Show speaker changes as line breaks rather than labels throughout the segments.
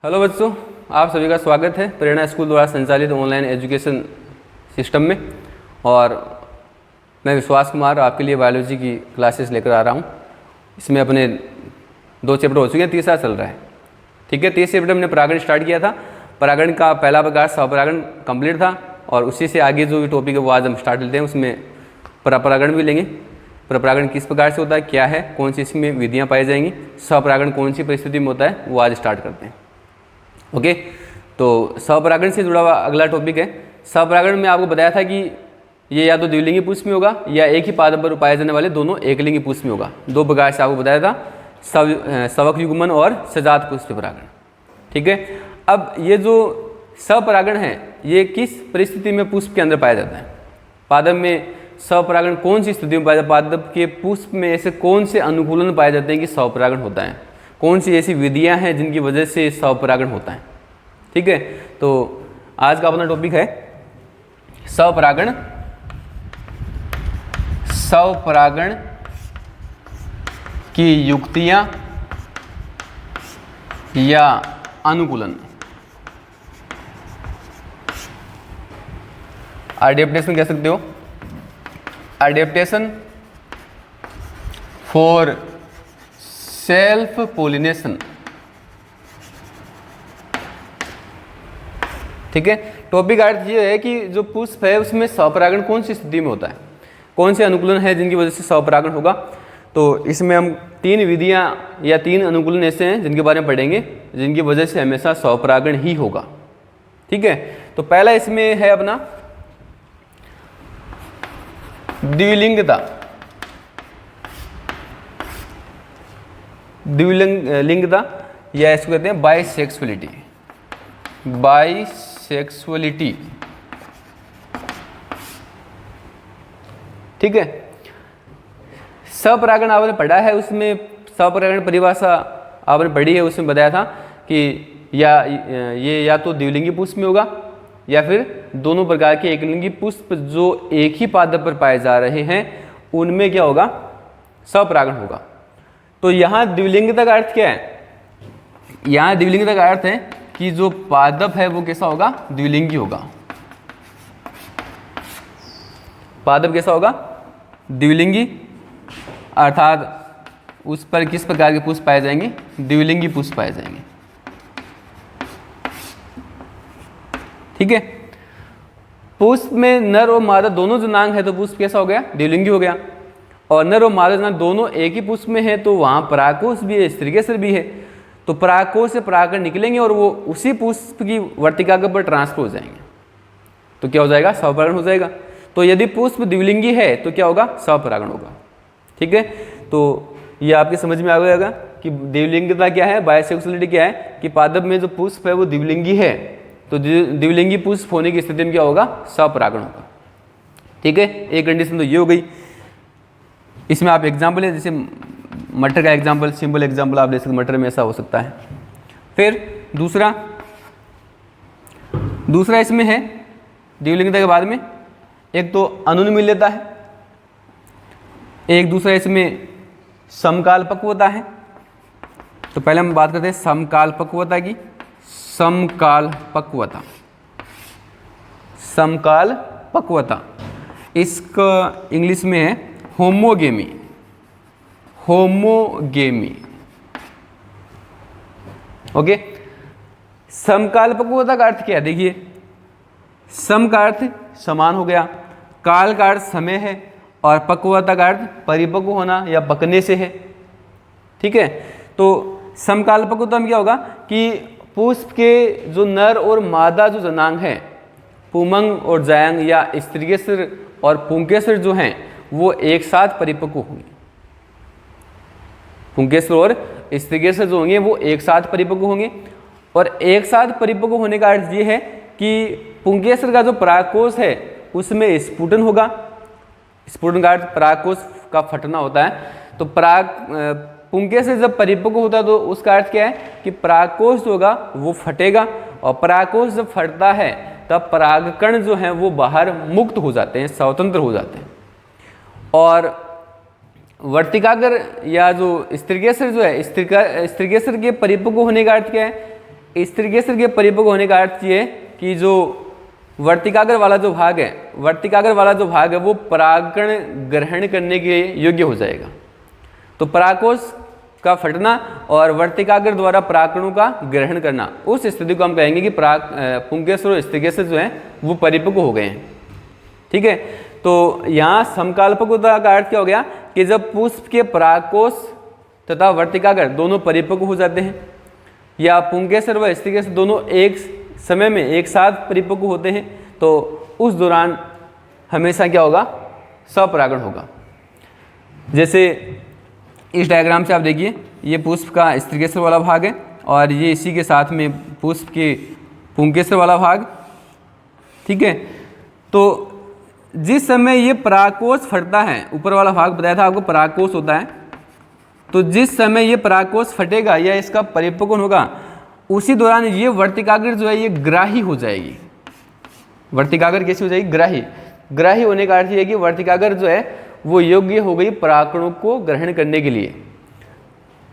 Hello बच्चों, आप सभी का स्वागत है प्रेरणा स्कूल द्वारा संचालित ऑनलाइन एजुकेशन सिस्टम में। और मैं विश्वास कुमार आपके लिए बायोलॉजी की क्लासेस लेकर आ रहा हूँ। इसमें अपने 2 चैप्टर हो चुके हैं, तीसरा चल रहा है। ठीक है, 30 चैप्टर हमने परागण स्टार्ट किया था। परागण का पहला प्रकार स्वपरागण कंप्लीट था और उसी से आगे जो भी टॉपिक है वो आज हम स्टार्ट लेते हैं। उसमें परपरागण भी लेंगे। परपरागण किस प्रकार से होता है, क्या है, कौन सी इसमें विधियाँ पाई जाएंगी, स्वपरागण कौन सी परिस्थिति में होता है, वो आज स्टार्ट करते हैं। ओके, तो स्वपरागण से जुड़ा हुआ अगला टॉपिक है। स्वपरागण में आपको बताया था कि ये या तो द्विलिंगी पुष्प में होगा या एक ही पादप पर पाए जाने वाले दोनों एकलिंगी पुष्प में होगा। 2 प्रकार से आपको बताया था, स्वक युग्मन और सजात पुष्प परागण। ठीक है, अब ये जो स्वपरागण है ये किस परिस्थिति में पुष्प के अंदर पाया जाता है? पादप में स्वपरागण कौन सी स्थिति में पाया जाता है? पादप के पुष्प में ऐसे कौन से अनुकूलन पाए जाते हैं कि स्वपरागण होता है? कौन सी ऐसी विधियां हैं जिनकी वजह से स्वपरागण होता है? ठीक है, तो आज का अपना टॉपिक है स्वपरागण। स्वपरागण की युक्तियां या अनुकूलन। एडेप्टेशन कह सकते हो, एडेप्टेशन फॉर सेल्फ पोलिनेशन। ठीक है, टॉपिक अर्थ ये है कि जो पुष्प है उसमें स्वपरागण कौन सी स्थिति में होता है, कौन से अनुकूलन है जिनकी वजह से स्वपरागण होगा। तो इसमें हम 3 विधियां या 3 अनुकूलन ऐसे हैं जिनके बारे में पढ़ेंगे जिनकी वजह से हमेशा स्वपरागण ही होगा। ठीक है, तो पहला इसमें है अपना द्विलिंगता। द्विलिंगता या इसको कहते हैं बाइसेक्सुअलिटी। बाइसेक्सुअलिटी, ठीक है। स्वपरागण आपने पढ़ा है, उसमें स्वपरागण परिभाषा आपने पढ़ी है, उसमें बताया था कि ये या तो द्विलिंगी पुष्प में होगा या फिर दोनों प्रकार के एकलिंगी पुष्प जो एक ही पादप पर पाए जा रहे हैं उनमें क्या होगा, स्वपरागण होगा। तो यहाँ द्विलिंगता का अर्थ क्या है? यहाँ द्विलिंगता का अर्थ है कि जो पादप है वो कैसा होगा, द्विलिंगी होगा। पादप कैसा होगा, द्विलिंगी, अर्थात उस पर किस प्रकार के पुष्प पाए जाएंगे, द्विलिंगी पुष्प पाए जाएंगे। ठीक है, पुष्प में नर और मादा दोनों जनांग है तो पुष्प कैसा हो गया, द्विलिंगी हो गया। और नर और मादा जनांग दोनों एक ही पुष्प में है तो वहां परागकोश भी है, स्त्रीकेसर भी है। तो परागकोश से परागकण निकलेंगे और वो उसी पुष्प की वर्तिका पर ट्रांसफर हो जाएंगे तो क्या हो जाएगा, स्वपरागण हो जाएगा। तो यदि पुष्प द्विलिंगी है तो क्या होगा, स्वपरागण होगा। ठीक है, तो ये आपके समझ में आ गया कि द्विलिंगता क्या है, बाइसेक्सुअलिटी क्या है, कि पादप में जो पुष्प है वो द्विलिंगी है तो द्विलिंगी पुष्प होने की स्थिति में क्या होगा, स्वपरागण होगा। ठीक है, एक कंडीशन तो ये हो गई। इसमें आप एग्जाम्पल है, जैसे मटर का एग्जाम्पल, सिंपल एग्जाम्पल आप ले सकते, मटर में ऐसा हो सकता है। फिर दूसरा इसमें है द्विलिंगता के बाद में एक तो अनुन्मील्यता है, एक दूसरा इसमें समकाल पक्वता है। तो पहले हम बात करते हैं समकाल पक्वता की। समकाल पक्वता, समकाल पक्वता इसका इंग्लिश में है होमोगेमी। Homogamy, okay. समकाल पक्वता का अर्थ क्या है, देखिए, सम का अर्थ समान हो गया, काल का अर्थ समय है और पक्वता का अर्थ परिपक्व होना या पकने से है। ठीक है, तो समकाल पक्वता में क्या होगा कि पुष्प के जो नर और मादा जो जनांग है, पुमंग और जायंग या स्त्रीकेसर और पुंकेसर जो हैं वो एक साथ परिपक्व होंगे। पुंकेसर और स्त्रीकेसर जो होंगे वो एक साथ परिपक्व होंगे। और एक साथ परिपक्व होने का अर्थ ये है कि पुंकेसर का जो परागकोश है उसमें स्फुटन होगा। स्फुटन का अर्थ परागकोश का फटना होता है। तो पुंकेसर जब परिपक्व होता है तो उसका अर्थ क्या है कि परागकोश जो होगा वो फटेगा, और परागकोश जब फटता है तब परागकण जो हैं वो बाहर मुक्त हो जाते हैं, स्वतंत्र हो जाते हैं। और वर्तिकाग्र या जो स्त्रीकेसर जो है, स्त्रीकेसर के परिपक्व होने का अर्थ क्या है स्त्रीकेसर के परिपक्व होने का अर्थ ये है कि जो वर्तिकाग्र वाला जो भाग है, वर्तिकाग्र वाला जो भाग है वो परागकण ग्रहण करने के योग्य हो जाएगा। तो परागकोश का फटना और वर्तिकाग्र द्वारा परागकणों का ग्रहण करना, उस स्थिति को हम कहेंगे कि पुंकेसर और स्त्रीकेसर जो है वो परिपक्व हो गए हैं। ठीक है, तो यहाँ समकाल्पकता का अर्थ क्या हो गया कि जब पुष्प के परागकोश तथा वर्तिकाग्र दोनों परिपक्व हो जाते हैं, या पुंकेसर व स्त्रीकेसर दोनों एक समय में एक साथ परिपक्व होते हैं, तो उस दौरान हमेशा क्या होगा, स्वपरागण होगा। जैसे इस डायग्राम से आप देखिए, ये पुष्प का स्त्रीकेसर वाला भाग है और ये इसी के साथ में पुष्प के पुंकेसर वाला भाग। ठीक है, तो जिस समय ये परागकोश फटता है, ऊपर वाला भाग बताया था आपको परागकोश होता है, तो जिस समय ये परागकोश फटेगा या इसका परिपक्वन होगा, उसी दौरान ये वर्तिकाग्र जो है ये ग्राही हो जाएगी। वर्तिकाग्र कैसी हो जाएगी, ग्राही। ग्राही होने का अर्थ ये है कि वर्तिकाग्र जो है वो योग्य हो गई परागकणों को ग्रहण करने के लिए।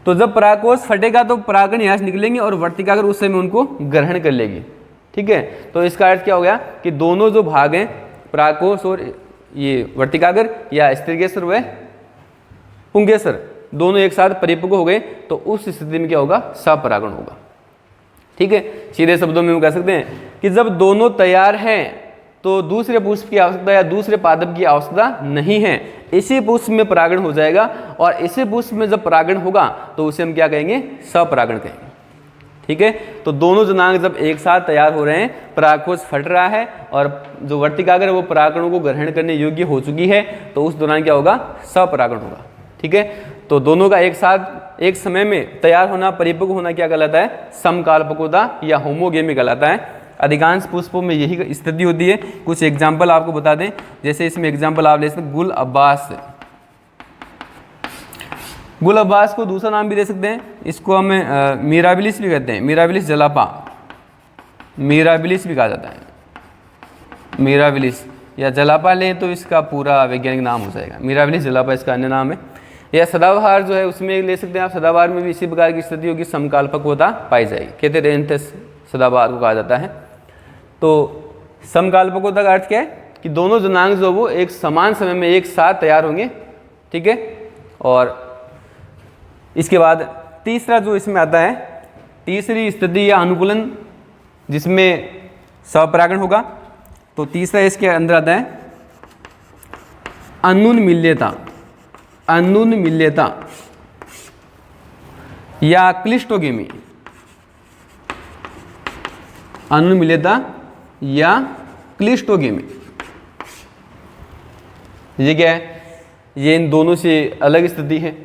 तो जब परागकोश फटेगा तो परागकण यहाँ से निकलेंगे और वर्तिकाग्र उस समय उनको ग्रहण कर लेगी। ठीक है, तो इसका अर्थ क्या हो गया कि दोनों जो भाग हैं, परागकोश और ये वर्तिकाग्र या स्त्रीकेसर व पुंकेसर, दोनों एक साथ परिपक्व हो गए, तो उस स्थिति में क्या होगा, स्वपरागण होगा। ठीक है, सीधे शब्दों में हम कह सकते हैं कि जब दोनों तैयार हैं तो दूसरे पुष्प की आवश्यकता या दूसरे पादप की आवश्यकता नहीं है, इसी पुष्प में परागण हो जाएगा, और इसी पुष्प में जब परागण होगा तो उसे हम क्या कहेंगे, स्वपरागण कहेंगे। ठीक है, तो दोनों जनांग जब एक साथ तैयार हो रहे हैं, परागकोश फट रहा है और जो वर्तिकाग्र है वो परागकणों को ग्रहण करने योग्य हो चुकी है, तो उस दौरान क्या होगा, स्वपरागण होगा। ठीक है, तो दोनों का एक साथ एक समय में तैयार होना, परिपक्व होना क्या कहलाता है, समकाल्पकता या होमोगेमी कहलाता है। अधिकांश पुष्पों में यही स्थिति होती है। कुछ एग्जाम्पल आपको बता दें, जैसे इसमें एग्जाम्पल आप ले सकते हैं, गुल अब्बास। गुल अब्बास को दूसरा नाम भी दे सकते हैं, इसको हमें मिराबिलिस भी कहते हैं, मिराबिलिस जलापा, मिराबिलिस भी कहा जाता है। मिराबिलिस या जलापा लें तो इसका पूरा वैज्ञानिक नाम हो जाएगा, मिराबिलिस जलापा इसका अन्य नाम है। या सदाबहार जो है उसमें ले सकते हैं आप, सदाबहार में भी इसी प्रकार की स्थिति होगी, समकाल्पकता पाई जाएगी, कहते रेंथस सदाबहार को कहा जाता है। तो समकाल्पकता का अर्थ क्या है कि दोनों जनांग जो वो एक समान समय में एक साथ तैयार होंगे। ठीक है, और इसके बाद तीसरा जो इसमें आता है, तीसरी स्थिति या अनुकूलन जिसमें स्वपरागण होगा, तो तीसरा इसके अंदर आता है अनुन्मील्यता। अनुन्मील्यता या क्लिस्टोगेमी, अनुन्मील्यता या क्लिस्टोगेमी, ये क्या है, ये इन दोनों से अलग स्थिति है।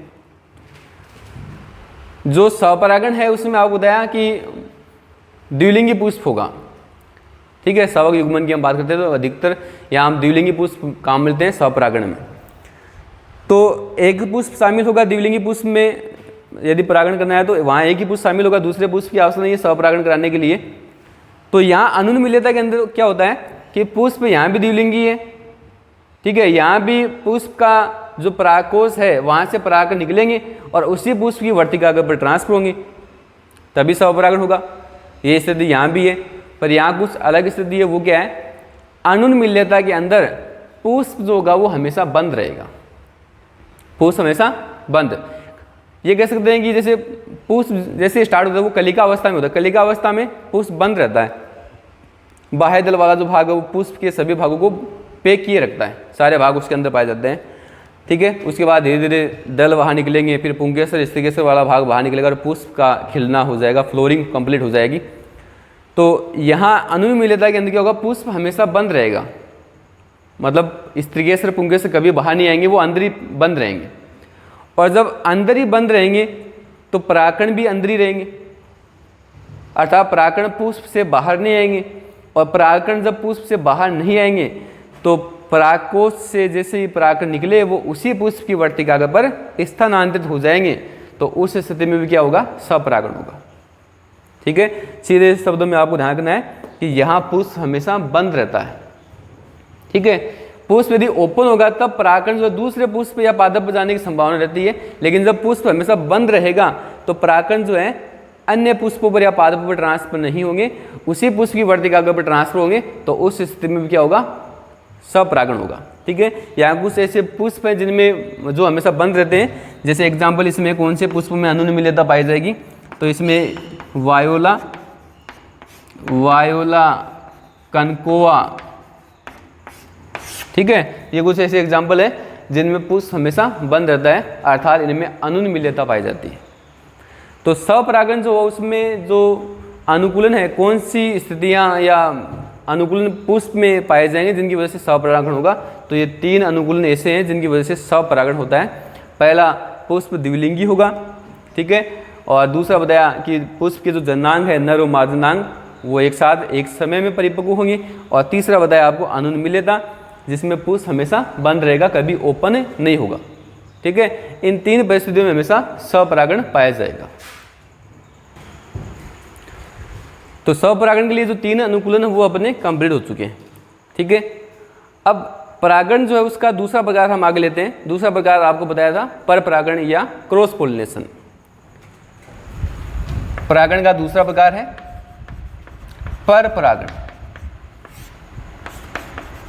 जो स्वपरागण है उसमें आपको बताया कि द्विलिंगी पुष्प होगा। ठीक है, स्वक युग्मन की हम बात करते हैं तो अधिकतर यहाँ हम द्विलिंगी पुष्प काम मिलते हैं स्वपरागण में। तो एक पुष्प शामिल होगा द्विलिंगी पुष्प में, यदि परागण करना है तो वहाँ एक ही पुष्प शामिल होगा, दूसरे पुष्प की आवश्यकता नहीं है स्वपरागण कराने के लिए। तो यहाँ अनुन्मील्यता के अंदर क्या होता है कि पुष्प यहाँ भी द्विलिंगी है। ठीक है, यहाँ भी पुष्प का जो परागकोश है वहाँ से परागकण निकलेंगे और उसी पुष्प की वर्तिकाग्र पर ट्रांसफर होंगे, तभी स्वपरागण होगा। ये स्थिति यहाँ भी है, पर यहाँ कुछ अलग स्थिति है। वो क्या है, अनुन्मील्यता के अंदर पुष्प जो होगा वो हमेशा बंद रहेगा, पुष्प हमेशा बंद। ये कह सकते हैं कि जैसे पुष्प जैसे स्टार्ट होता है वो कलिका अवस्था में होता है, कलिका अवस्था में पुष्प बंद रहता है, बाह्य दल वाला जो भाग है वो पुष्प के सभी भागों को पैक किए रखता है, सारे भाग उसके अंदर पाए जाते हैं। ठीक है, उसके बाद धीरे धीरे दल बाहर निकलेंगे, फिर पुंकेसर स्त्रीकेसर वाला भाग बाहर निकलेगा और पुष्प का खिलना हो जाएगा, फ्लोरिंग कंप्लीट हो जाएगी। तो यहाँ अनुन्मील्यता के अंदर क्या होगा, पुष्प हमेशा बंद रहेगा, मतलब स्त्रीकेसर पुंकेसर कभी बाहर नहीं आएंगे, वो अंदर ही बंद रहेंगे। और जब अंदर ही बंद रहेंगे तो परागकण भी अंदर ही रहेंगे, अर्थात परागकण पुष्प से बाहर नहीं आएंगे। और परागकण जब पुष्प से बाहर नहीं आएंगे तो परागकोश से जैसे ही परागकण निकले वो उसी पुष्प की वर्तिकाग्र पर स्थानांतरित हो जाएंगे, तो उस स्थिति में भी क्या होगा, स्वपरागण होगा। ठीक है, सीधे शब्दों में आपको ध्यान रखना है कि यहाँ पुष्प हमेशा बंद रहता है। ठीक है, पुष्प यदि ओपन होगा तब परागकण जो दूसरे पुष्प या पादप पर जाने की संभावना रहती है, लेकिन जब पुष्प हमेशा बंद रहेगा तो परागकण जो है अन्य पुष्पों पर या पादपों पर ट्रांसफर नहीं होंगे, उसी पुष्प की वर्तिकाग्र पर ट्रांसफर होंगे, तो उस स्थिति में भी क्या होगा, स्वपरागण होगा। ठीक है, यहाँ कुछ ऐसे पुष्प हैं जिनमें जो हमेशा बंद रहते हैं, जैसे एग्जाम्पल इसमें कौन से पुष्प में अनुनिमिलियता पाई जाएगी, तो इसमें वायोला, कनकोआ, ठीक है, ये कुछ ऐसे एग्जाम्पल है जिनमें पुष्प हमेशा बंद रहता है, अर्थात इनमें अनुनिमिलियता पाई जाती है। तो स्वपरागण जो उसमें जो अनुकूलन है, कौन सी स्थितियां या अनुकूलन पुष्प में पाए जाएंगे जिनकी वजह से स्वपरागण होगा, तो ये 3 अनुकूलन ऐसे हैं जिनकी वजह से स्वपरागण होता है। पहला, पुष्प द्विलिंगी होगा, ठीक है, और दूसरा बताया कि पुष्प के जो जननांग है, नर और मादनांग, वो एक साथ एक समय में परिपक्व होंगे, और तीसरा बताया आपको अनुनिमिलियता, जिसमें पुष्प हमेशा बंद रहेगा, कभी ओपन नहीं होगा। ठीक है, इन 3 परिस्थितियों में हमेशा स्वपरागण पाया जाएगा। तो स्वपरागण के लिए जो 3 अनुकूलन है वो अपने कंप्लीट हो चुके हैं। ठीक है, अब परागण जो है उसका दूसरा प्रकार हम आगे लेते हैं। दूसरा प्रकार आपको बताया था परपरागण या क्रॉस पोलिनेशन। परागण का दूसरा प्रकार है परपरागण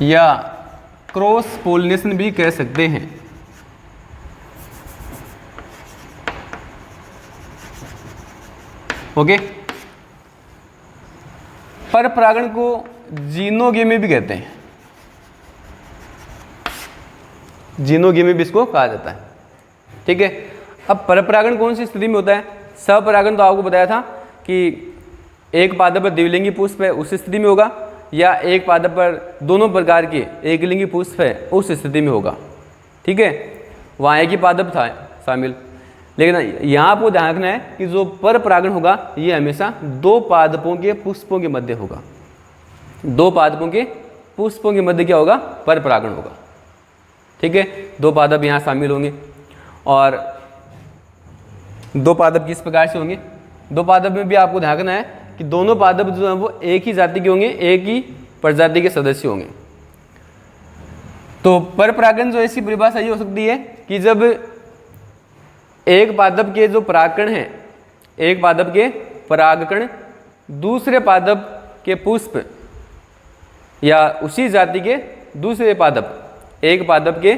या क्रॉस पोलिनेशन भी कह सकते हैं। ओके, परपरागण को जीनोगेमी भी कहते हैं, जीनोगेमी भी इसको कहा जाता है। ठीक है, अब परपरागण कौन सी स्थिति में होता है? स्वपरागण तो आपको बताया था कि एक पादप पर द्विलिंगी पुष्प है उस स्थिति में होगा, या एक पादप पर दोनों प्रकार के एकलिंगी पुष्प है उस स्थिति में होगा। ठीक है, वहाँ एक ही पादप था शामिल, लेकिन यहाँ आपको ध्यान रखना है कि जो परपरागण होगा ये हमेशा 2 पादपों के पुष्पों के मध्य होगा। 2 पादपों के पुष्पों के मध्य क्या होगा? परपरागण होगा। ठीक है, 2 पादप यहाँ शामिल होंगे, और 2 पादप किस प्रकार से होंगे? 2 पादप में भी आपको ध्यान रखना है कि दोनों पादप जो है वो एक ही जाति के होंगे, एक ही प्रजाति के सदस्य होंगे। तो परपरागण जो ऐसी परिभाषा ये हो सकती है कि जब एक पादप के जो परागकण हैं, एक पादप के परागकण दूसरे पादप के पुष्प या उसी जाति के दूसरे पादप, एक पादप के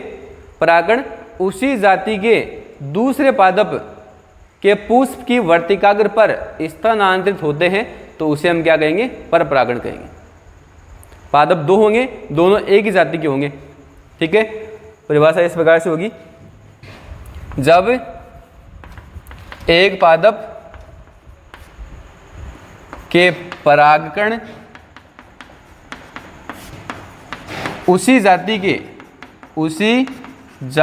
परागकण उसी जाति के दूसरे पादप के पुष्प की वर्तिकाग्र पर स्थानांतरित होते हैं, तो उसे हम क्या कहेंगे? परपरागण कहेंगे। पादप 2 होंगे, दोनों एक ही जाति के होंगे। ठीक है, परिभाषा इस प्रकार से होगी, जब एक पादप के परागकण उसी जाति के दूसरे पादप के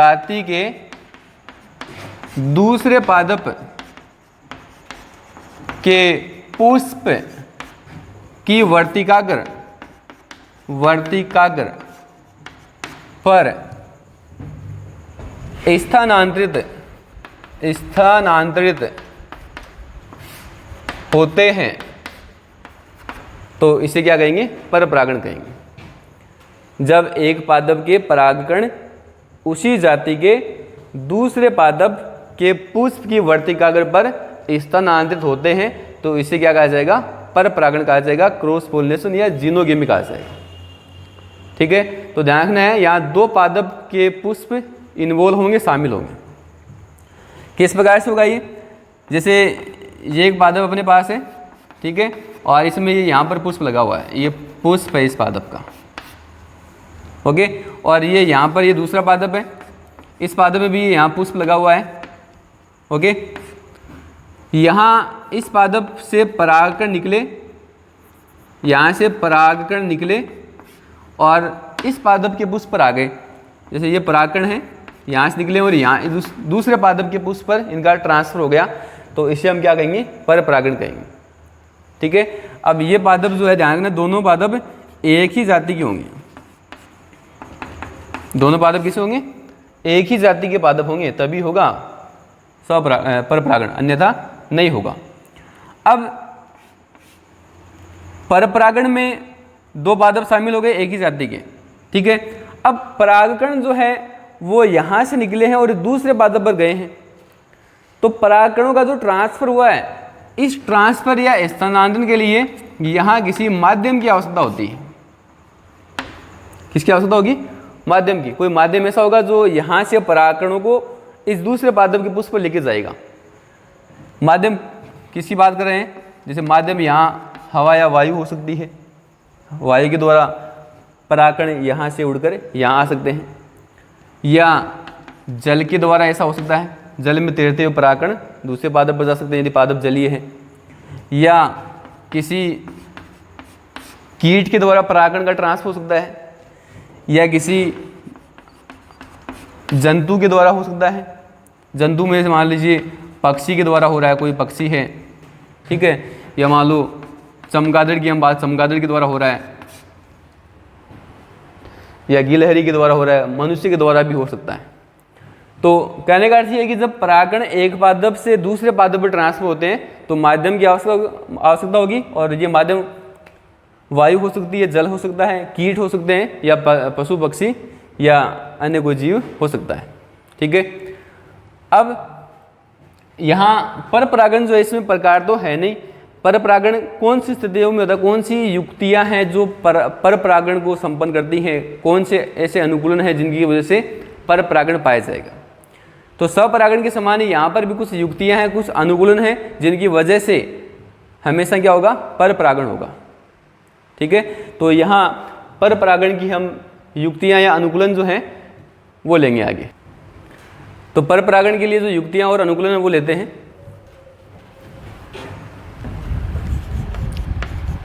पुष्प की वर्तिकाग्र पर स्थानांतरित होते हैं, तो इसे क्या कहेंगे? परपरागण कहेंगे। जब एक पादप के परागकण उसी जाति के दूसरे पादप के पुष्प की वर्तिकाग्र पर स्थानांतरित होते हैं, तो इसे क्या कहा जाएगा? परपरागण कहा जाएगा, क्रॉस पोलिनेशन या जीनोगेमी कहा जाएगा। ठीक है, तो ध्यान रखना है यहाँ 2 पादप के पुष्प इन्वॉल्व होंगे, शामिल होंगे। किस प्रकार से होगा ये? जैसे ये एक पादप अपने पास है, ठीक है, और इसमें ये यहाँ पर पुष्प लगा हुआ है, ये पुष्प है इस पादप का। ओके, और ये यहाँ पर ये दूसरा पादप है, इस पादप में भी यहाँ पुष्प लगा हुआ है। ओके, यहाँ इस पादप से परागकण निकले, यहाँ से परागकण निकले और इस पादप के पुष्प पर आ गए। जैसे ये परागकण है, यहाँ से निकले और यहाँ दूसरे पादप के पुष्प पर इनका ट्रांसफर हो गया, तो इसे हम क्या कहेंगे? परपरागण कहेंगे। ठीक है, अब ये पादप जो है, ध्यान रखना, दोनों पादप एक ही जाति के होंगे। दोनों पादप किसे होंगे? एक ही जाति के पादप होंगे, तभी होगा परपरागण, अन्यथा नहीं होगा। अब परपरागण में 2 पादप शामिल हो गए एक ही जाति के। ठीक है, अब परागकण जो है वो यहाँ से निकले हैं और दूसरे पादप पर गए हैं, तो परागकणों का जो ट्रांसफर हुआ है इस ट्रांसफर या स्थानांतरण के लिए यहाँ किसी माध्यम की आवश्यकता होती है। किसकी आवश्यकता होगी? माध्यम की। कोई माध्यम ऐसा होगा जो यहाँ से परागकणों को इस दूसरे पादप के पुष्प पर लेके जाएगा। माध्यम किसकी बात कर रहे हैं? जैसे माध्यम यहाँ हवा या वायु हो सकती है, वायु के द्वारा परागकण यहाँ से उड़कर यहाँ आ सकते हैं, या जल के द्वारा ऐसा हो सकता है, जल में तैरते हुए परागकण दूसरे पादप पर जा सकते हैं यदि पादप जलीय है, या किसी कीट के द्वारा परागकण का ट्रांसफर हो सकता है, या किसी जंतु के द्वारा हो सकता है। जंतु में से मान लीजिए पक्षी के द्वारा हो रहा है, कोई पक्षी है, ठीक है, या मान लो चमगादड़ की हम बात, चमगादड़ के द्वारा हो रहा है, या गिलहरी के द्वारा हो रहा है, मनुष्य के द्वारा भी हो सकता है। तो कहने का अर्थ ये है कि जब परागकण एक पादप से दूसरे पादप पर ट्रांसफर होते हैं तो माध्यम की आवश्यकता होगी, और ये माध्यम वायु हो सकती है, जल हो सकता है, कीट हो सकते हैं, या पशु पक्षी या अन्य कोई जीव हो सकता है। ठीक है, अब यहाँ पर परागण जो है इसमें प्रकार तो है नहीं। पर परागण कौन सी स्थितियों में होता है, कौन सी युक्तियाँ हैं जो पर परागण को संपन्न करती हैं, कौन से ऐसे अनुकूलन हैं जिनकी वजह से पर परागण पाया जाएगा। तो स्वपरागण के समान ही यहाँ पर भी कुछ युक्तियाँ हैं, कुछ अनुकूलन हैं जिनकी वजह से हमेशा क्या होगा? पर परागण होगा। ठीक है, तो यहाँ पर परागण की हम युक्तियाँ या अनुकूलन जो हैं वो लेंगे आगे। तो पर परागण के लिए जो युक्तियाँ और अनुकूलन है वो लेते हैं।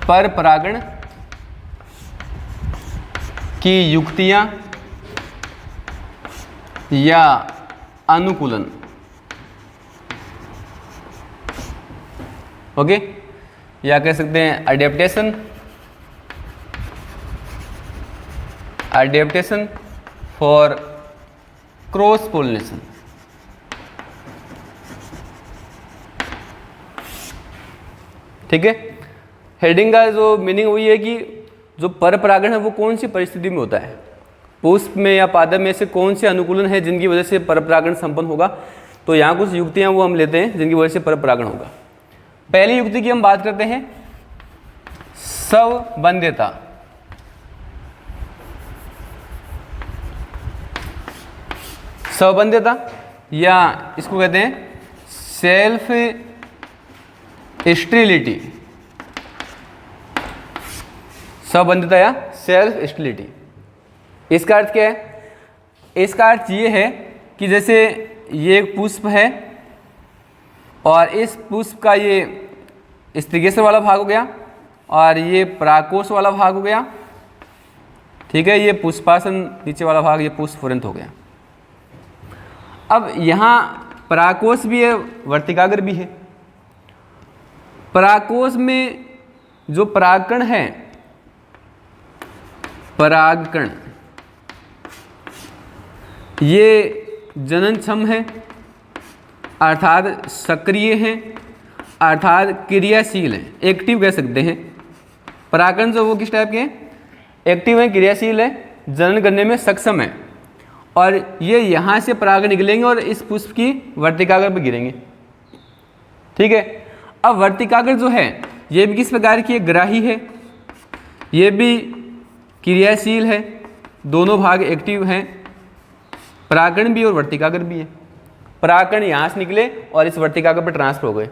पर परागण की युक्तियाँ या अनुकूलन। ओके, या कह सकते हैं adaptation, adaptation for cross pollination. ठीक है, हेडिंग का जो मीनिंग वही है कि जो पर परागण है वो कौन सी परिस्थिति में होता है, पुष्प में या पादप में से कौन से अनुकूलन है जिनकी वजह से पर परागण संपन्न होगा। तो यहाँ कुछ युक्तियाँ वो हम लेते हैं जिनकी वजह से पर परागण होगा। पहली युक्ति की हम बात करते हैं स्वबंध्यता। स्वबंध्यता या इसको कहते हैं सेल्फ स्टेरिलिटी। स्वबंध्यता या सेल्फ स्टेरिलिटी, इसका अर्थ क्या है? इसका अर्थ ये है कि जैसे ये एक पुष्प है और इस पुष्प का ये स्त्रीकेसर वाला भाग हो गया और ये परागकोश वाला भाग हो गया। ठीक है, ये पुष्पासन नीचे वाला भाग, ये पुष्पफुरंत हो गया। अब यहाँ परागकोश भी है, वर्तिकाग्र भी है। परागकोश में जो परागकण है, परागकण ये जननक्षम है, अर्थात सक्रिय है, अर्थात क्रियाशील है, एक्टिव कह सकते हैं। परागकण जो वो किस टाइप के हैं? एक्टिव है, क्रियाशील है, जनन करने में सक्षम है, और ये यहाँ से पराग निकलेंगे और इस पुष्प की वर्तिकाग्र पर गिरेंगे। ठीक है, अब वर्तिकाग्र जो है ये भी किस प्रकार की है? ग्राही है, ये भी क्रियाशील है, दोनों भाग एक्टिव हैं, परागकण भी और वर्तिकाग्र भी है। परागकण यहाँ से निकले और इस वर्तिकाग्र पर ट्रांसफर हो गए।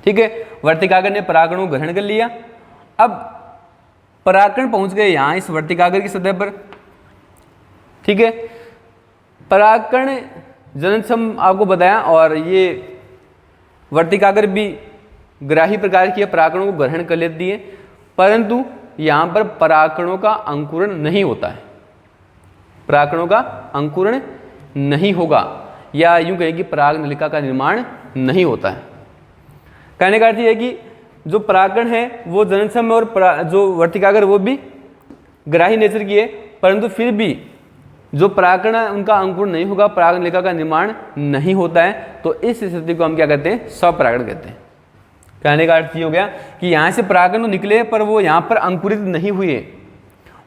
ठीक है, वर्तिकाग्र ने परागकणों को ग्रहण कर लिया। अब परागकण पहुँच गए यहाँ इस वर्तिकाग्र की सतह पर। ठीक है, परागकण जननक्षम आपको बताया, और ये वर्तिकाग्र भी ग्राही प्रकार की परागकणों को ग्रहण कर लेती है, परंतु यहाँ पर परागकणों का अंकुरण नहीं होता है। परागकणों का अंकुरण नहीं होगा, या यूँ कहें कि पराग नलिका का निर्माण नहीं होता है। कहने का अर्थ ये है कि जो परागकण है वो जननक्षम में, और जो वर्तिकाग्र वो भी ग्राही नेचर की है, परंतु फिर भी जो परागकण है उनका अंकुरण नहीं होगा, पराग नलिका का निर्माण नहीं होता है। तो इस स्थिति को हम क्या कहते हैं? स्वपरागण कहते हैं। कहने का अर्थ ये हो गया कि यहाँ से परागकण निकले पर वो यहाँ पर अंकुरित नहीं हुए,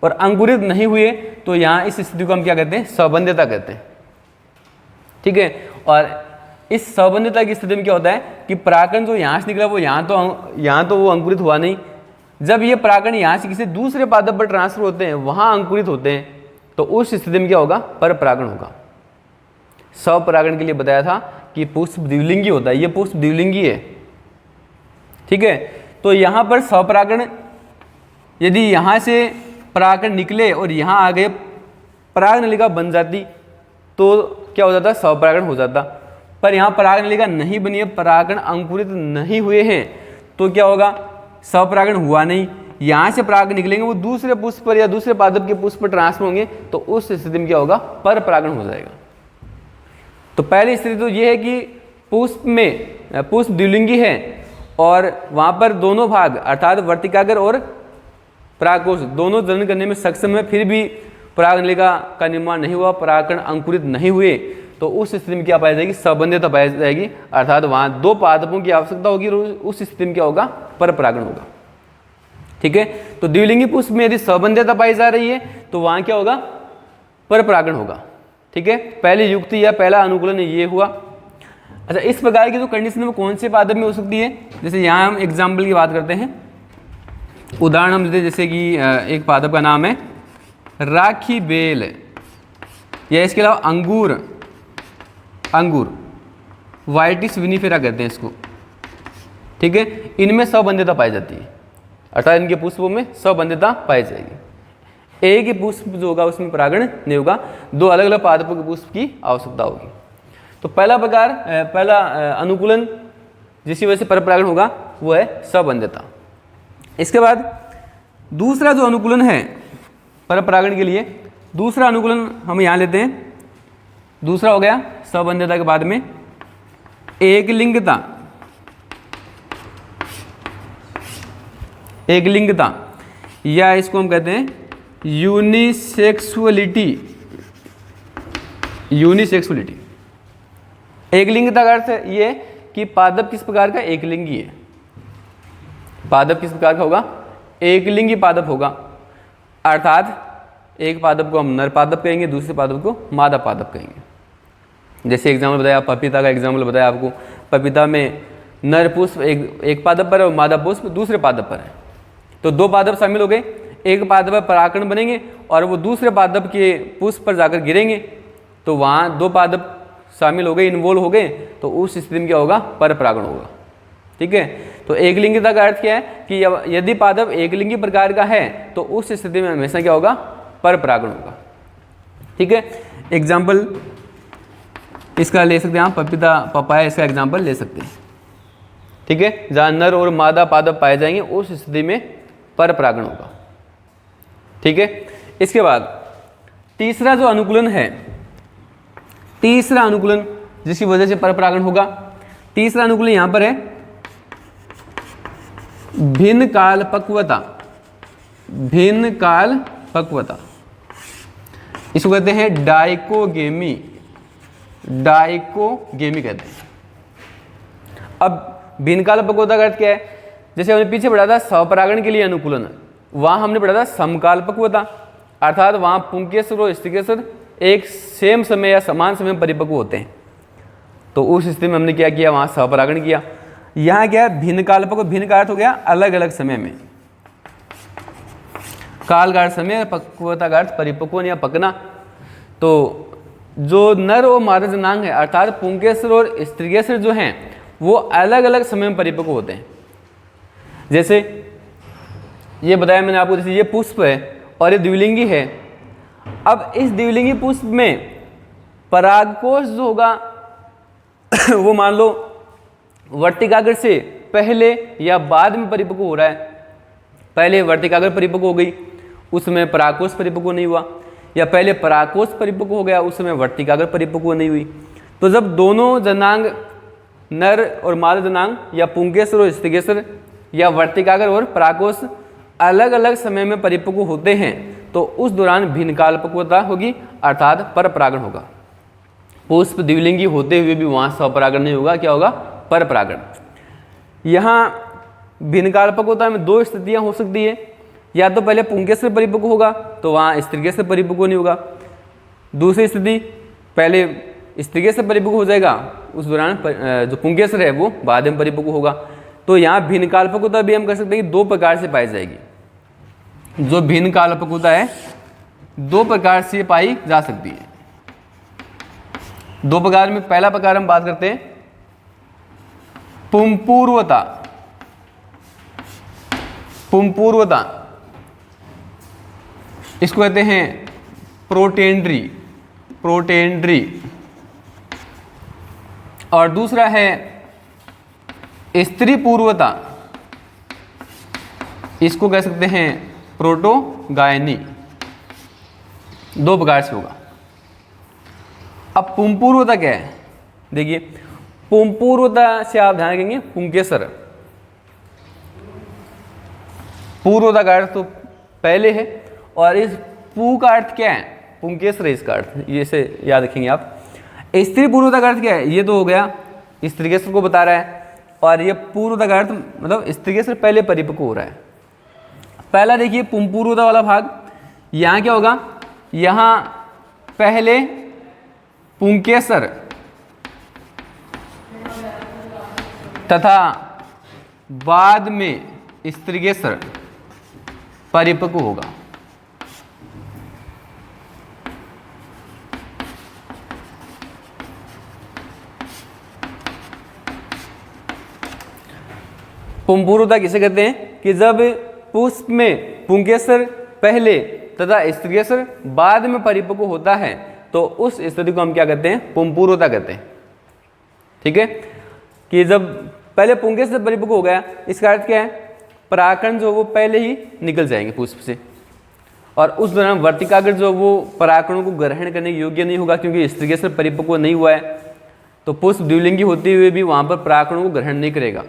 और अंकुरित नहीं हुए तो यहाँ इस स्थिति को हम क्या कहते हैं? स्वबंध्यता कहते हैं। ठीक है, और इस सबंधितता की स्थिति में क्या होता है कि परागकण जो यहाँ से निकला वो यहाँ तो वो अंकुरित हुआ नहीं। जब ये परागकण यहाँ से किसी दूसरे पादप पर ट्रांसफर होते हैं, वहाँ अंकुरित होते हैं, तो उस स्थिति में क्या होगा, परपरागण होगा। स्वपरागण के लिए बताया था कि पुष्प द्विलिंगी होता है, ये पुष्प द्विलिंगी है, ठीक है। तो यहाँ पर स्वपरागण, यदि यहाँ से परागकण निकले और यहाँ आ गए परागनलिका बन जाती तो क्या हो जाता, स्वपरागण हो जाता। पर यहाँ परागनलिका नहीं बनी है, परागकण अंकुरित नहीं हुए हैं, तो क्या होगा, स्वपरागण हुआ नहीं। यहाँ से परागकण निकलेंगे, वो दूसरे पुष्प पर या दूसरे पादप के पुष्प पर ट्रांसफर होंगे, तो उस स्थिति में क्या होगा, परपरागण हो जाएगा। तो पहली स्थिति तो ये है कि पुष्प द्विलिंगी है और वहाँ पर दोनों भाग अर्थात वर्तिकाग्र और परागकोश दोनों जनन करने में सक्षम है, फिर भी परागनलिका का निर्माण नहीं हुआ, परागकण अंकुरित नहीं हुए, तो उस स्थिति में क्या पाई जाएगी, सबंधितता पाई जाएगी। अर्थात वहाँ दो पादपों की आवश्यकता होगी और उस स्थिति में क्या होगा, परपरागण होगा, ठीक है। तो द्विलिंगी पुष्प में यदि सबंधितता पाई जा रही है तो वहाँ क्या होगा, परपरागण होगा, ठीक है। पहली युक्ति या पहला अनुकूलन ये हुआ। अच्छा, इस प्रकार की जो कंडीशन है वो कौन से पादप में हो सकती है, जैसे यहाँ हम एग्जाम्पल की बात करते हैं, उदाहरण हम लेते हैं, जैसे कि एक पादप का नाम है राखी बेल, या इसके अलावा अंगूर वाइटिस विनिफेरा कहते हैं इसको, ठीक है। इनमें सबंधितता पाई जाती है, अर्थात इनके पुष्पों में सबंधितता पाई जाएगी। एक ही पुष्प जो होगा उसमें परागण नहीं होगा, दो अलग अलग पादपों के पुष्प की आवश्यकता होगी। तो पहला अनुकूलन जिसकी वजह से परपरागण होगा वो है सबंधितता। इसके बाद दूसरा जो अनुकूलन है परपरागण के लिए, दूसरा अनुकूलन हम यहाँ लेते हैं। दूसरा हो गया सबंधितता के बाद में एकलिंगता। या इसको हम कहते हैं यूनिसेक्सुअलिटी। एकलिंगता का अर्थ ये कि पादप किस प्रकार का, एकलिंगी है। पादप किस प्रकार का होगा, एकलिंगी पादप होगा, अर्थात एक पादप को हम नर पादप कहेंगे, दूसरे पादप को मादा पादप कहेंगे। जैसे एग्जाम्पल बताया, पपीता का एग्जाम्पल बताया आपको, पपीता में नर पुष्प एक पादप पर है और मादा पुष्प दूसरे पादप पर है, तो दो पादप शामिल हो गए, एक पादप पर परागकण बनेंगे और वो दूसरे पादप के पुष्प पर जाकर गिरेंगे, तो वहाँ दो पादप शामिल हो गए, इन्वॉल्व हो गए, तो उस स्थिति में क्या होगा, परपरागण होगा, ठीक है। तो एकलिंगिता का अर्थ क्या है कि यदि पादप एकलिंगी प्रकार का है तो उस स्थिति में हमेशा क्या होगा, परपरागण होगा, ठीक है। एग्जाम्पल इसका ले सकते हैं आप, पपाया इसका एग्जाम्पल ले सकते हैं, ठीक है। जहाँ नर और मादा पादप पाए जाएंगे उस स्थिति में परपरागण होगा, ठीक है। इसके बाद तीसरा जो अनुकूलन है, तीसरा अनुकूलन जिसकी वजह से परपरागण होगा, तीसरा अनुकूलन यहाँ पर है भिन्न काल पक्वता। इसको कहते हैं डाइकोगेमी कहते हैं। अब भिन्न काल पक्वता का अर्थ क्या है, जैसे हमने पीछे पढ़ा था स्वपरागण के लिए अनुकूलन, वहां हमने पढ़ा था समकाल पक्वता, अर्थात वहां पुंकेसर और स्त्रीकेसर एक सेम समय या समान समय में परिपक्व होते हैं, तो उस स्थिति में हमने क्या किया, वहां स्वपरागण किया। यहाँ क्या है, भिन्न काल पक्व, भिन्न का अर्थ हो गया अलग अलग समय में, काल का अर्थ समय, पक्वता का अर्थ परिपक्वन या पकना। तो जो नर और मादा जनांग है अर्थात पुंकेसर और स्त्रीकेसर जो हैं वो अलग अलग समय में परिपक्व होते हैं। जैसे ये बताया मैंने आपको, जैसे ये पुष्प है और ये द्विलिंगी है। अब इस द्विलिंगी पुष्प में परागकोश जो होगा वो मान लो वर्तिकाग्र से पहले या बाद में परिपक्व हो रहा है। पहले वर्तिकाग्र परिपक्व हो गई, उस समय परागकोश परिपक्व नहीं हुआ, या पहले परागकोश परिपक्व हो गया, उस समय वर्तिकाग्र परिपक्व नहीं हुई। तो जब दोनों जनांग नर और मादा जनांग या पुंकेसर और स्त्रीकेसर या वर्तिकाग्र और परागकोश अलग अलग समय में परिपक्व होते हैं तो उस दौरान भिन्न काल पक्वता होगी, अर्थात परपरागण होगा। पुष्प द्विलिंगी होते हुए भी वहाँ स्वपरागण नहीं होगा, क्या होगा, परपरागण। यहाँ भिन्न काल पक्वता में दो स्थितियाँ हो सकती है, या तो पहले पुंकेसर परिपक्व होगा तो वहाँ स्त्रीकेसर परिपक्व नहीं होगा, दूसरी स्थिति पहले स्त्रीकेसर परिपक्व हो जाएगा उस दौरान जो पुंकेसर है वो बाद में परिपक्व होगा। तो यहाँ भिन्न कालपक्वता भी हम कह सकते हैं कि 2 प्रकार से पाई जाएगी। जो भिन्न कालपक्वता है 2 प्रकार से पाई जा सकती है। 2 प्रकार में पहला प्रकार हम बात करते हैं पुंपूर्वता। पुंपूर्वता इसको कहते हैं प्रोटेंड्री, प्रोटेंड्री। और दूसरा है स्त्री पूर्वता, इसको कह सकते हैं प्रोटोगायनी। 2 प्रकार से होगा। अब पुंपूर्वता क्या है? देखिए पुंपूर्वता से आप ध्यान रखेंगे पुंकेसर, पूर्वता का अर्थ तो पहले है और इस पू का अर्थ क्या है? पुंकेसर है इसका अर्थ, ये से याद रखेंगे आप। स्त्री पूर्वता का अर्थ क्या है? ये तो हो गया स्त्रीकेसर को बता रहा है, और ये पूर्वता का अर्थ मतलब स्त्रीकेसर पहले परिपक्व हो रहा है। पहला देखिए पुंपूर्वता वाला भाग, यहाँ क्या होगा? यहाँ पहले पुंकेसर तथा बाद में स्त्रीकेसर परिपक्व होगा। पुंपूर्वता किसे कहते हैं? कि जब पुष्प में पुंकेसर पहले तथा स्त्रीकेसर बाद में परिपक्व होता है तो उस स्थिति को हम क्या कहते हैं? पुंपूर्वता कहते हैं। ठीक है, कि जब पहले पुंकेसर परिपक्व हो गया, इसका अर्थ क्या है? परागकण जो वो पहले ही निकल जाएंगे पुष्प से, और उस दौरान वर्तिकाग्र जो वो परागकणों को ग्रहण करने के योग्य नहीं होगा, क्योंकि स्त्रीकेसर परिपक्व नहीं हुआ है। तो पुष्प द्विलिंगी होते हुए भी वहाँ पर परागकणों को ग्रहण नहीं करेगा,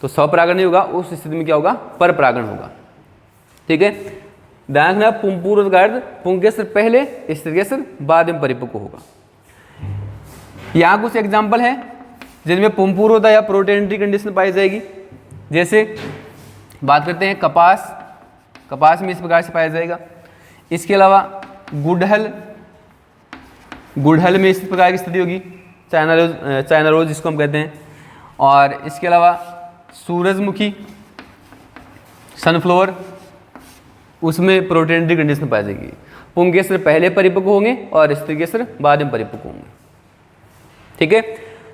तो स्वपरागण नहीं होगा। उस स्थिति में क्या होगा? पर परागण होगा। ठीक है, ध्यान रखना पुंपूर्वता का अर्थ पुंकेसर पहले स्त्रीकेसर बाद में परिपक्व होगा। यहाँ कुछ एग्जाम्पल है जिनमें पुंपूर्वता या प्रोटेंट्री कंडीशन पाई जाएगी। जैसे बात करते हैं कपास, कपास में इस प्रकार से पाया जाएगा। इसके अलावा गुड़हल, गुड़हल में इस प्रकार की स्थिति होगी, चाइना रोज जिसको हम कहते हैं। और इसके अलावा सूरजमुखी, सनफ्लावर, उसमें प्रोटेंट्री कंडीशन पाई जाएगी। पुंकेसर पहले परिपक्व होंगे और स्त्रीकेसर बाद में परिपक्व होंगे। ठीक है,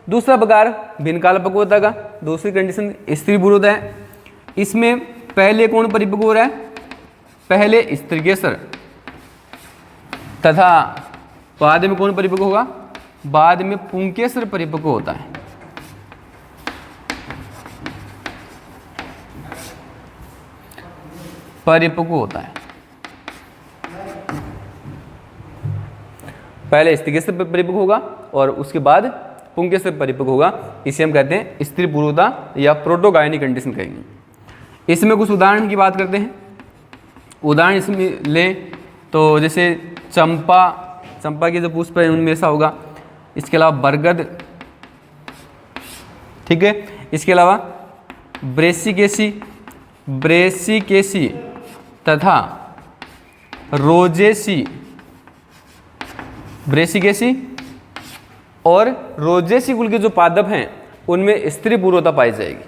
दूसरा प्रकार भिन्न कालपक्वता का, दूसरी कंडीशन स्त्री पूर्वता है। इसमें पहले कौन परिपक्व हो रहा है? पहले स्त्रीकेसर तथा बाद में कौन परिपक्व होगा? बाद में पुंकेसर परिपक्व होता है। परिपक्व होता है, पहले स्त्रीकेसर परिपक्व होगा और उसके बाद पुंकेसर परिपक्व होगा। इसे हम कहते हैं स्त्री पूर्वता या प्रोटोगायनी कंडीशन कहेंगे। इसमें कुछ उदाहरण की बात करते हैं। उदाहरण इसमें लें तो जैसे चंपा, चंपा के जो पुष्प है उनमें ऐसा होगा। इसके अलावा बरगद, ठीक है। इसके अलावा ब्रेसिकेसी, ब्रेसिकेसी तथा रोजेसी, ब्रेसिकेसी और रोजेसी कुल के जो पादप हैं उनमें स्त्री पूर्वता पाई जाएगी।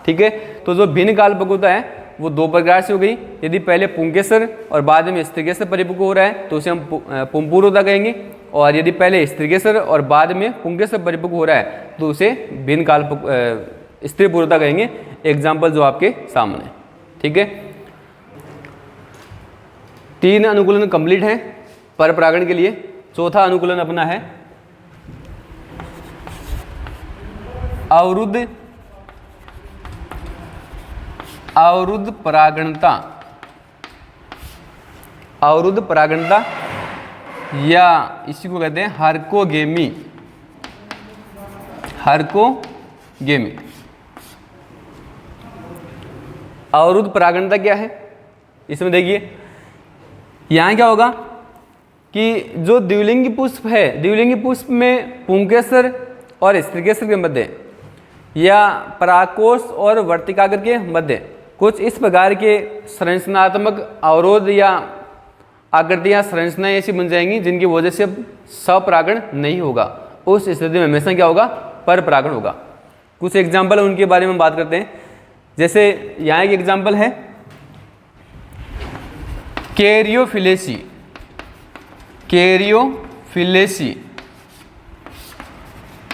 ठीक है, तो जो भिन्न कालपक्वता है वो 2 प्रकार से हो गई। यदि पहले पुंकेसर और बाद में स्त्रीकेसर परिपक्व हो रहा है तो उसे हम पुंपूर्वता कहेंगे, और यदि पहले स्त्रीकेसर और बाद में पुंकेसर परिपक्व हो रहा है तो उसे भिन्न कालपक्व स्त्री पूर्वता कहेंगे। एग्जाम्पल जो आपके सामने। ठीक है, 3 अनुकूलन कंप्लीट है पर परागण के लिए। चौथा अनुकूलन अपना है अवरुद्ध, अवरुद्ध परागणता, अवरुद्ध परागणता या इसी को कहते हैं हरकोगेमी, हरकोगेमी। अवरुद्ध परागणता क्या है? इसमें देखिए यहाँ क्या होगा कि जो द्विलिंगी पुष्प है, द्विलिंगी पुष्प में पुंकेसर और स्त्रीकेसर के मध्य या परागकोश और वर्तिकाग्र के मध्य कुछ इस प्रकार के संरचनात्मक अवरोध या आकृतियाँ, संरचनाएं ऐसी बन जाएंगी जिनकी वजह से अब स्वपरागण नहीं होगा उस स्थिति में हमेशा क्या होगा, पर परागण होगा। कुछ एग्जाम्पल है उनके बारे में बात करते हैं। जैसे यहाँ एक एग्जाम्पल है कैरियोफिलेसी। कैरियोफिलेसी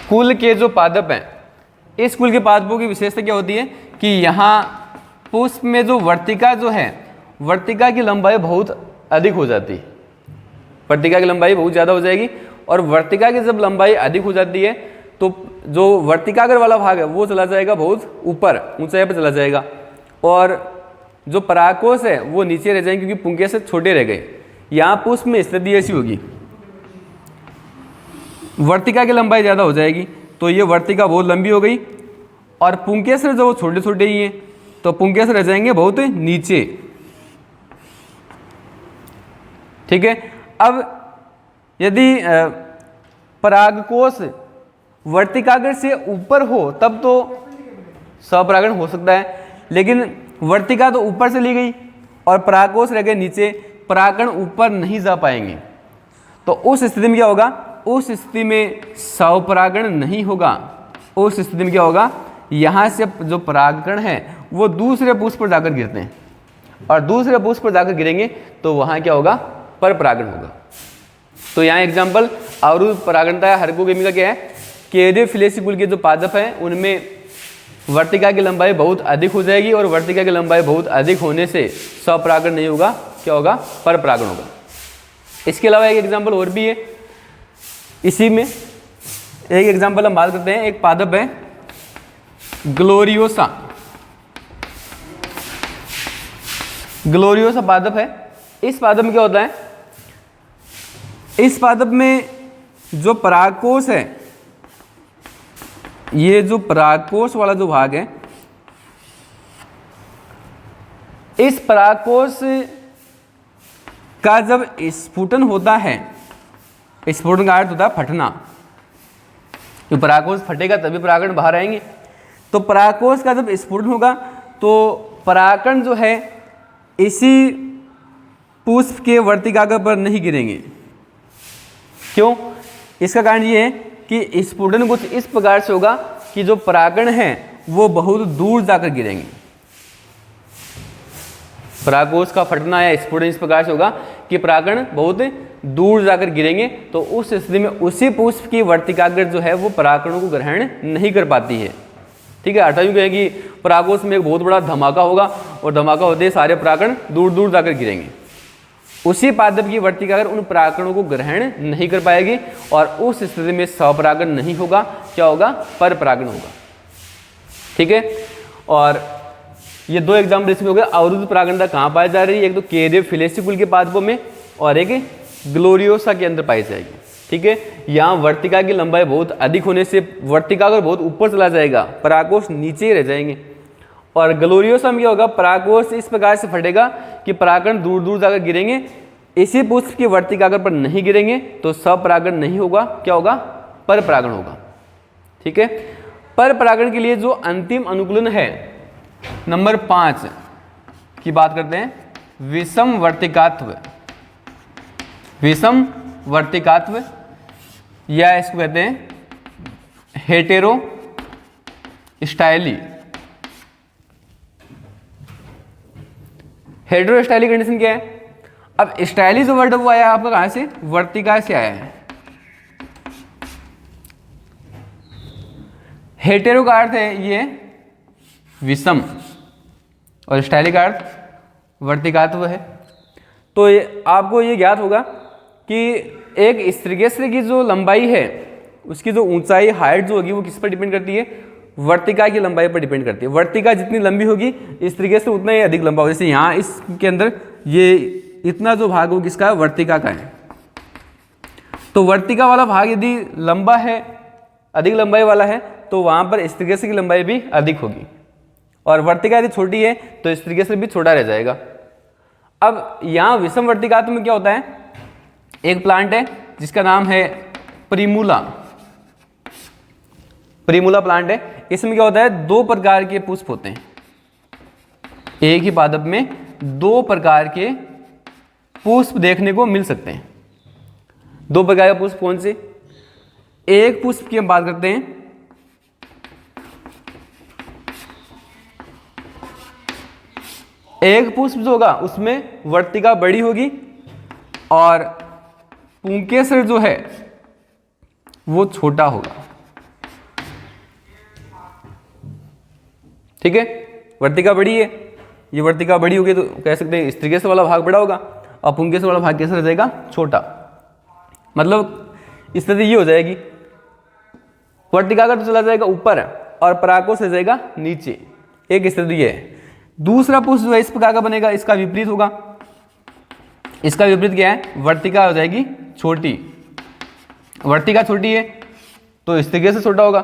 कुल के जो पादप हैं, इस कुल के पादपों की विशेषता क्या होती है कि यहाँ पुष्प में जो वर्तिका जो है, वर्तिका की लंबाई बहुत अधिक हो जाती है। वर्तिका की लंबाई बहुत ज़्यादा हो जाएगी, और वर्तिका की जब लंबाई अधिक हो जाती है तो जो वर्तिकाग्र वाला भाग है वो चला जाएगा बहुत ऊपर, ऊंचाई पर चला जाएगा, और जो परागकोश है वो नीचे रह जाएंगे क्योंकि पुंकेसर से छोटे रह गए। यहाँ पुष्प में स्थिति ऐसी होगी, वर्तिका की लंबाई ज़्यादा हो जाएगी तो ये वर्तिका बहुत लंबी हो गई, और पुंकेसर जो छोटे छोटे ही हैं तो पुंकेसर रह जाएंगे बहुत नीचे। ठीक है। अब यदि परागकोश वर्तिकाग्र से ऊपर हो तब तो स्वपरागण हो सकता है, लेकिन वर्तिका तो ऊपर से ली गई और परागकोश रह गए नीचे, परागण ऊपर नहीं जा पाएंगे। तो उस स्थिति में क्या होगा, उस स्थिति में स्वपरागण नहीं होगा। उस स्थिति में क्या होगा, यहाँ से जो परागकण है वो दूसरे पुष्प पर जाकर गिरते हैं, और दूसरे पुष्प पर जाकर गिरेंगे तो वहाँ क्या होगा, पर परागण होगा। तो यहाँ एग्जाम्पल अवरुद्ध परागणता हर्कोगेमी का क्या है, कैरियोफिलेसी कुल के जो पादप हैं उनमें वर्तिका की लंबाई बहुत अधिक हो जाएगी, और वर्तिका की लंबाई बहुत अधिक होने से स्वपरागण नहीं होगा, क्या होगा, पर परागण होगा। इसके अलावा एक एग्जाम्पल और भी है इसी में। एक एग्जाम्पल हम बात करते हैं, एक पादप है ग्लोरियोसा। ग्लोरियोसा पादप है। इस पादप में क्या होता है, इस पादप में जो परागकोश है, ये जो परागकोश वाला जो भाग है, इस परागकोश का जब स्फुटन होता है, स्फुटन का अर्थ होता है फटना, तो परागकोश फटेगा तभी परागण बाहर आएंगे। तो परागकोश का जब स्फुटन होगा तो परागकण जो है इसी पुष्प के वर्तिकाग्र पर नहीं गिरेंगे। क्यों? इसका कारण ये है कि स्फुटन कुछ इस प्रकार से होगा कि जो परागकण हैं वो बहुत दूर जाकर गिरेंगे। परागकोश का फटना या स्फुटन इस प्रकार से होगा कि परागकण बहुत दूर जाकर गिरेंगे, तो उस स्थिति में उसी पुष्प की वर्तिकाग्र जो है वो परागकणों को ग्रहण नहीं कर पाती है। ठीक है। अर्थात यूँ कहें कि परागकोश में एक बहुत बड़ा धमाका होगा, और धमाका होते ही सारे परागकण दूर दूर जाकर गिरेंगे। उसी पादप की वर्तिकाग्र उन परागकणों को ग्रहण नहीं कर पाएगी, और उस स्थिति में स्वपरागण नहीं होगा, क्या होगा, पर परागण होगा। ठीक है। और ये दो एग्जाम्पल इसमें हो गए। अवरुद्ध परागणता कहाँ पाई जा रही है, एक तो कैरियोफिलेसी कुल के पादपों में और एक ग्लोरियोसा के अंदर पाई जाएगी। ठीक है। यहाँ वर्तिका की लंबाई बहुत अधिक होने से वर्तिकाग्र बहुत ऊपर चला जाएगा, परागकोश नीचे रह जाएंगे। और ग्लोरियोसा में क्या होगा, परागकोश इस प्रकार से फटेगा कि परागकण दूर दूर जाकर गिरेंगे, इसी पुष्प की वर्तिकाग्र पर नहीं गिरेंगे, तो स्वपरागण नहीं होगा, क्या होगा, पर परागण होगा। ठीक है। पर परागण के लिए जो अंतिम अनुकूलन है नंबर 5 की बात करते हैं, विषम वर्तिकात्व। विषम वर्तिकात्व या इसको कहते हैं hetero styli. Hetero styli condition क्या है? अब स्टाइली जो वर्ड वो आया आपका कहां से, वर्तिका से आया है। हेटेरो का अर्थ है ये विषम, और स्टाइली का अर्थ वर्तिकात्व है। तो आपको ये ज्ञात होगा कि एक स्त्रीगेस्र की जो लंबाई है उसकी जो ऊंचाई, हाइट जो होगी वो किस पर डिपेंड करती है, वर्तिका की लंबाई पर डिपेंड करती है। वर्तिका जितनी लंबी होगी स्त्रीगेस्र उतना ही अधिक लंबा होगा। जैसे यहाँ इसके अंदर ये इतना जो भाग हो किसका, वर्तिका का है। तो वर्तिका वाला भाग यदि लंबा है, अधिक लंबाई वाला है, तो वहाँ पर स्त्रीगेस्र की लंबाई भी अधिक होगी, और वर्तिका यदि छोटी है तो स्त्रीगेस्र भी छोटा रह जाएगा। अब यहाँ विषम वर्तिकात्व में क्या होता है, एक प्लांट है जिसका नाम है प्रिमूला। प्रिमूला प्लांट है। इसमें क्या होता है, दो प्रकार के पुष्प होते हैं। एक ही पादप में दो प्रकार के पुष्प देखने को मिल सकते हैं। दो प्रकार के पुष्प कौन से? एक पुष्प की हम बात करते हैं, एक पुष्प जो होगा उसमें वर्तिका बड़ी होगी और पुंकेसर जो है वो छोटा होगा। ठीक है, वर्तिका बड़ी है, ये वर्तिका बड़ी होगी तो कह सकते हैं स्त्रीकेसर वाला भाग बड़ा होगा और पुंकेसर वाला भाग कैसा रह जाएगा, छोटा। मतलब स्थिति ये हो जाएगी, वर्तिका का तो चला जाएगा ऊपर और परागकोश रह जाएगा नीचे, एक स्थिति ये है। दूसरा पुष्प जो है इस प्रकार का बनेगा, इसका विपरीत होगा। इसका विपरीत क्या है, वर्तिका हो जाएगी छोटी, वर्तिका छोटी है तो स्त्रीकेसर छोटा होगा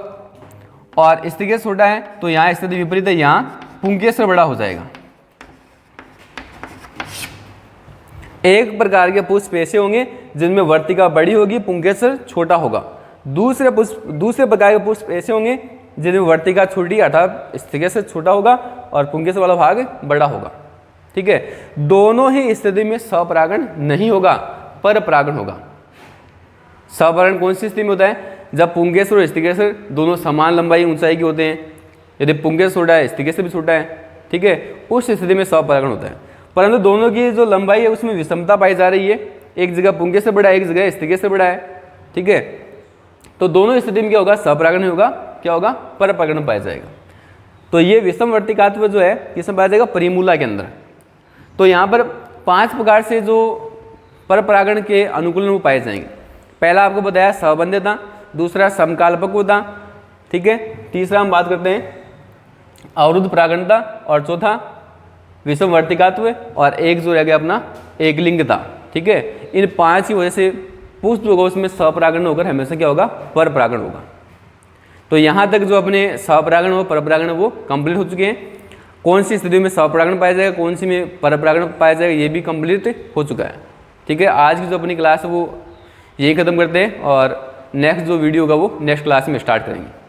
और स्त्रीकेसर छोटा है तो यहाँ स्थिति विपरीत है, यहाँ पुंकेसर बड़ा हो जाएगा। एक प्रकार के पुष्प ऐसे होंगे जिनमें वर्तिका बड़ी होगी, पुंकेसर छोटा होगा। दूसरे प्रकार के पुष्प ऐसे होंगे जिनमें वर्तिका छोटी अर्थात स्त्रीकेसर छोटा होगा और पुंकेसर वाला भाग बड़ा होगा। ठीक है, दोनों ही स्थिति में स्वपरागण नहीं होगा, पर परागण होगा। स्वपरागण कौन सी स्थिति में होता है, जब पुंकेसर और स्त्रीकेसर दोनों समान लंबाई ऊंचाई के होते हैं। यदि पुंकेसर छोटा है, स्त्रीकेसर भी छोटा है, ठीक है, उस स्थिति में स्वपरागण होता है। परंतु दोनों की जो लंबाई है उसमें विषमता पाई जा रही है, एक जगह पुंकेसर बड़ा है, एक जगह स्त्रीकेसर बड़ा है। ठीक है, तो दोनों स्थिति में क्या होगा, स्वपरागण नहीं होगा, क्या होगा, परपरागण पाया जाएगा। तो ये विषम वर्तिकात्व जो है किसमें पाया जाएगा, परिमूला के अंदर। तो यहाँ पर 5 प्रकार से जो परपरागण के अनुकूलन वो पाए जाएंगे। पहला आपको बताया सहबंध्यता, दूसरा समकाल्पकता, ठीक है, तीसरा हम बात करते हैं अवरुद्ध परागणता और चौथा विषम वर्तिकात्व और एक जो रह गया अपना एकलिंगता। ठीक है, इन 5 की वजह से पुष्प होगा उसमें स्वपरागण होकर हमेशा क्या होगा, परपरागण होगा। तो यहाँ तक जो अपने स्वपरागण और परपरागण वो कंप्लीट हो चुके हैं। कौन सी स्थिति में स्वपरागण पाया जाएगा, कौन सी में परपरागण पाया जाएगा, ये भी कंप्लीट हो चुका है। ठीक है, आज की जो अपनी क्लास है वो यही खत्म करते हैं और नेक्स्ट जो वीडियो होगा वो नेक्स्ट क्लास में स्टार्ट करेंगे।